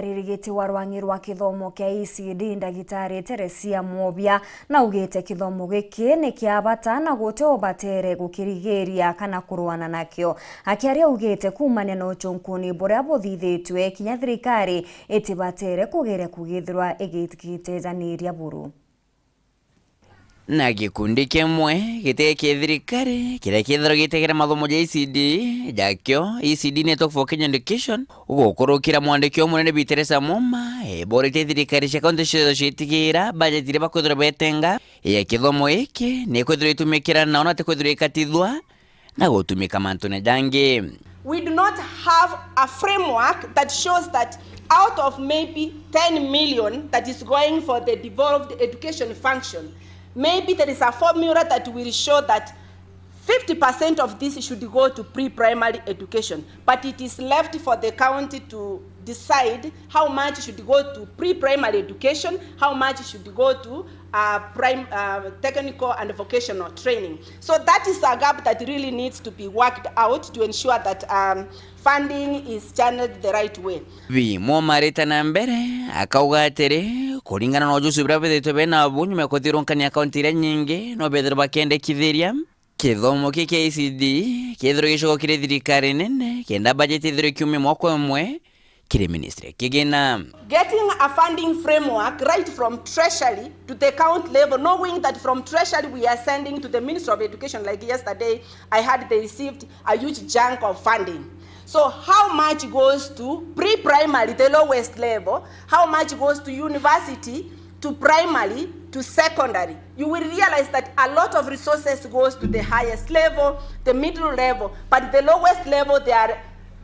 Ririgiti wa rwangi rwa kithomo kia Ecde ndagitari Teresia Mwobia na ugite kithomo giki ni kia bata na gute obatere gukirigiria kana kurwana nakio. Akiaria ugite kumania na UCHUNKUNI buria buthithitwe kinya thirikari itibatere kugere kugithirwa igitithaniria buru. Na gikundi kimwe giteke thirikari kiria kithiro gitegera mathomo ya Ecde jakyo Ecde Network for Kenya Education ugukurukira mwandiki munene Biteresa Moma borete thirikari cia kaunti ciitigira budget ire bakwithira betenga ya kithomo iki ni kwithira itumikira na ona te kwithira ikatithwa na gutumika mantune jangi. We do not have a framework that shows that out of maybe 10 million that is going for the devolved education function, maybe there is a formula that will show that 50% of this should go to pre-primary education, but it is left for the county to decide how much should go to pre-primary education, how much should go to technical and vocational training. So that is a gap that really needs to be worked out to ensure that funding is channeled the right way. Vi Mwamarita na mbere akauga atiri kuringana na ujuzi bra bethitwe bena bunyume kuthironkania kaunti ira nyingi no bethira bakendekithiria kithomo kia Ecde kithiro gicogo kiri thirikari nene kenda budget ithiro kiume mwaka umwe kiri ministry kigina. Getting a funding framework right from treasury to the county level, knowing that from treasury we are sending to the Ministry of Education. Like yesterday I heard they received a huge chunk of funding. So how much goes to pre-primary, the lowest level, how much goes to university, to primary, to secondary? You will realize that a lot of resources goes to the highest level, the middle level, but the lowest level they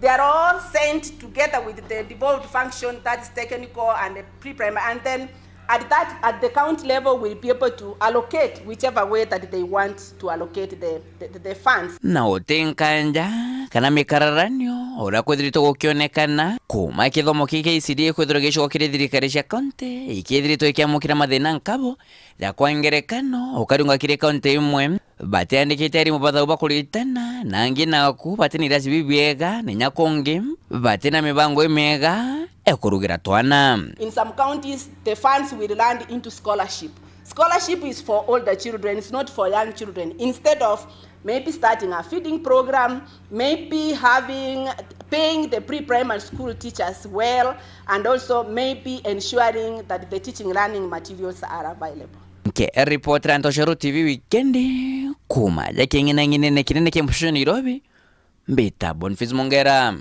are all sent together with the devolved function, that is technical and pre-primary, and then at the county level will be able to allocate whichever way that they want to allocate the funds. Na utenkanja kana mikararanio ora kwithirito gukionekana kuma kithomo kia Ecde kwithiro gicogo kiri thirikari cia kaunti ikithirito ikiamukira mathina nkabo ya kwa ngerekano ukarunga kiri kaunti imwe batiandikite arimu bathau bakuritana nangi naku batinira cibibiega ninya kungi batina mibango imega ekurugira twana. In some counties the funds will land into scholarship. Scholarship is for older children, it's not for young children. Instead of maybe starting a feeding program, maybe paying the pre-primary school teachers well, and also maybe ensuring that the teaching learning materials are available. Ke report Rantosharu TV weekendi kuma jakengina ngine kinene kempushoni Nairobi mbita Boniface Mongera.